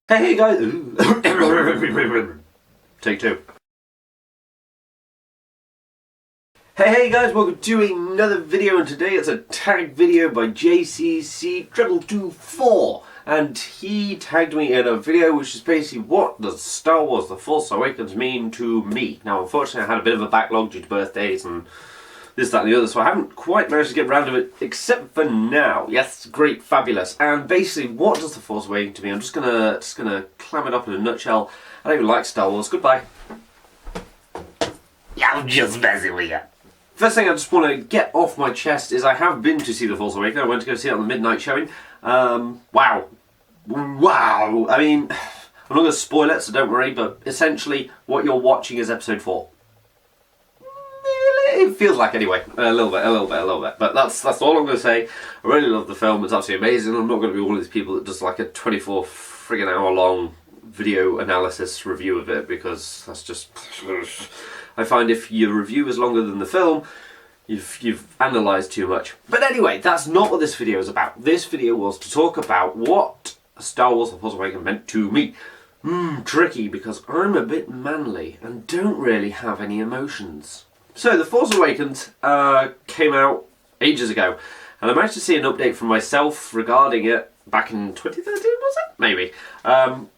Hey guys! Take two. Hey guys, welcome to another video, and today it's a tag video by JCC224, and he tagged me in a video which is basically what does Star Wars The Force Awakens mean to me. Now unfortunately I had a bit of a backlog due to birthdays and this, that and the other, so I haven't quite managed to get around to it, except for now. Yes, great, fabulous. And basically, what does The Force Awakens to me? I'm just gonna clam it up in a nutshell. I don't even like Star Wars. Goodbye. Yeah, I'm just messing with you. First thing I just want to get off my chest is I have been to see The Force Awakens. I went to go see it on the midnight showing. Wow. I mean, I'm not going to spoil it, so don't worry, but essentially what you're watching is episode 4. It feels like anyway, a little bit. But that's all I'm going to say. I really love the film. It's absolutely amazing. I'm not going to be one of these people that does like a 24 friggin' hour long video analysis review of it, because that's just... I find if your review is longer than the film, you've analysed too much. But anyway, that's not what this video is about. This video was to talk about what Star Wars The Force Awakens meant to me. Tricky, because I'm a bit manly and don't really have any emotions. So, The Force Awakens came out ages ago, and I managed to see an update from myself regarding it back in 2013, was it? Maybe.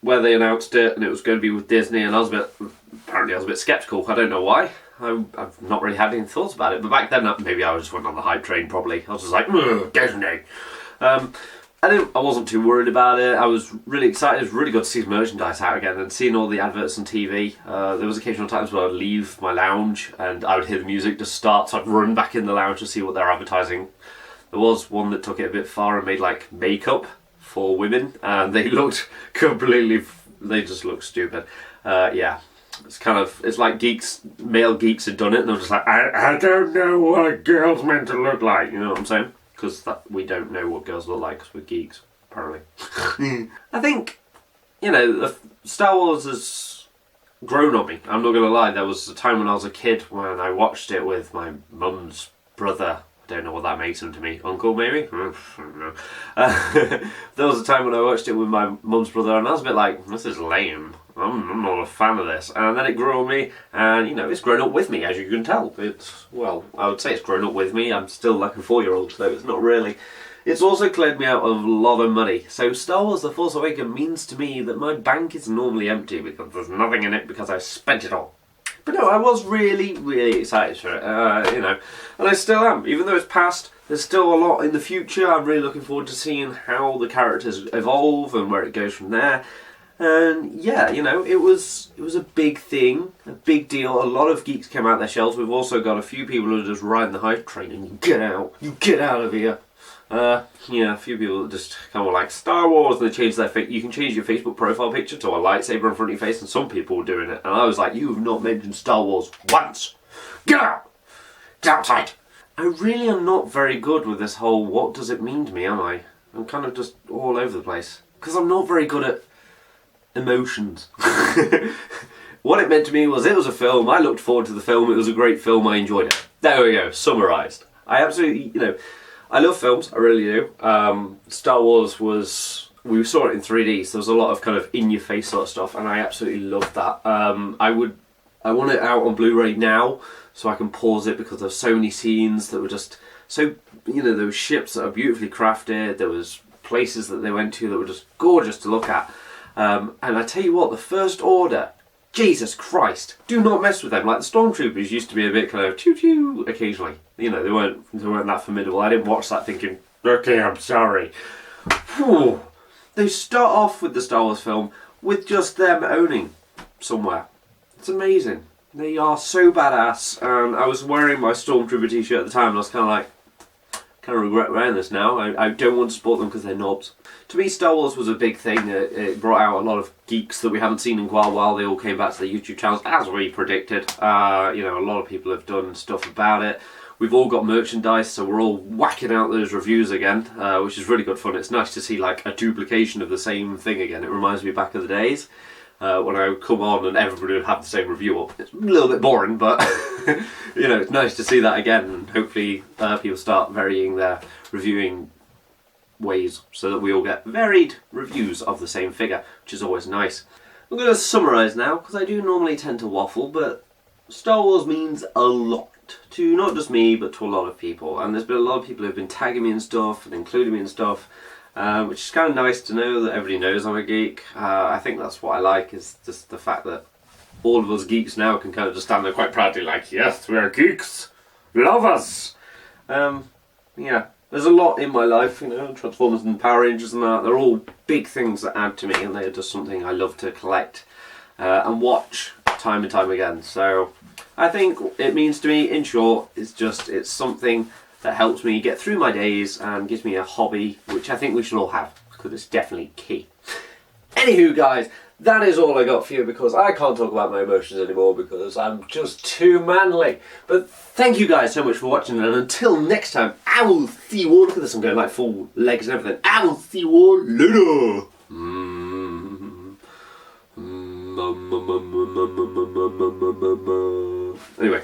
Where they announced it, and it was going to be with Disney, and apparently I was a bit sceptical. I don't know why. I've not really had any thoughts about it, but back then maybe I just went on the hype train probably. I was just like, Disney. I wasn't too worried about it. I was really excited. It was really good to see merchandise out again and seeing all the adverts on TV. There was occasional times where I'd leave my lounge and I would hear the music just start, so I'd run back in the lounge to see what they're advertising. There was one that took it a bit far and made like makeup for women, and they looked they just looked stupid. Yeah. It's like male geeks had done it, and I'm just like, I don't know what a girl's meant to look like, you know what I'm saying? Because we don't know what girls look like, because we're geeks, apparently. I think, Star Wars has grown on me. I'm not going to lie, there was a time when I was a kid when I watched it with my mum's brother. I don't know what that makes him to me. Uncle, maybe? I don't know. There was a time when I watched it with my mum's brother, and I was a bit like, this is lame. I'm not a fan of this. And then it grew on me, and it's grown up with me, as you can tell. I would say it's grown up with me. I'm still like a 4-year-old, so it's not really. It's also cleared me out of a lot of money. So Star Wars The Force Awakens means to me that my bank is normally empty because there's nothing in it because I spent it all. But no, I was really, really excited for it, and I still am. Even though it's past, there's still a lot in the future. I'm really looking forward to seeing how the characters evolve and where it goes from there. And yeah, it was a big thing, a big deal. A lot of geeks came out their shells. We've also got a few people who are just riding the hype train and you get out of here. A few people that just kind of like Star Wars, and they change their you can change your Facebook profile picture to a lightsaber in front of your face, and some people were doing it. And I was like, you have not mentioned Star Wars once. Get out! Get outside! I really am not very good with this whole what does it mean to me, am I? I'm kind of just all over the place. Because I'm not very good at emotions. What it meant to me was it was a film. I looked forward to the film. It was a great film. I enjoyed it. There we go. Summarised. I absolutely, I love films. I really do. Star Wars we saw it in 3D, so there was a lot of kind of in-your-face sort of stuff, and I absolutely loved that. I want it out on Blu-ray now, so I can pause it, because there's so many scenes that were just so, there were ships that are beautifully crafted. There was places that they went to that were just gorgeous to look at. And I tell you what, the First Order, Jesus Christ, do not mess with them. Like the Stormtroopers used to be a bit kind of choo-choo occasionally. They weren't that formidable. I didn't watch that thinking, okay, I'm sorry. Whew. They start off with the Star Wars film with just them owning somewhere. It's amazing. They are so badass. And I was wearing my Stormtrooper t-shirt at the time, and I was kind of like, kind of regret wearing this now. I don't want to support them because they're knobs. To me, Star Wars was a big thing. It brought out a lot of geeks that we haven't seen in quite a while. They all came back to their YouTube channels, as we predicted. A lot of people have done stuff about it. We've all got merchandise, so we're all whacking out those reviews again, which is really good fun. It's nice to see like a duplication of the same thing again. It reminds me back of the days when I would come on and everybody would have the same review up. It's a little bit boring, but it's nice to see that again, and hopefully people start varying their reviewing ways so that we all get varied reviews of the same figure, which is always nice. I'm going to summarise now, because I do normally tend to waffle, but Star Wars means a lot to not just me, but to a lot of people. And there's been a lot of people who've been tagging me and stuff, and including me and stuff, which is kind of nice to know that everybody knows I'm a geek. I think that's what I like, is just the fact that all of us geeks now can kind of just stand there quite proudly like, yes, we're geeks, love us. Yeah, there's a lot in my life, you know, Transformers and Power Rangers and that. They're all big things that add to me, and they're just something I love to collect and watch time and time again. So I think it means to me, in short, it's something that helps me get through my days and gives me a hobby, which I think we should all have, because it's definitely key. Anywho, guys, that is all I got for you, because I can't talk about my emotions anymore because I'm just too manly. But thank you guys so much for watching, and until next time, I will see you all. Look at this, I'm going like full legs and everything. I will see you all later. Anyway.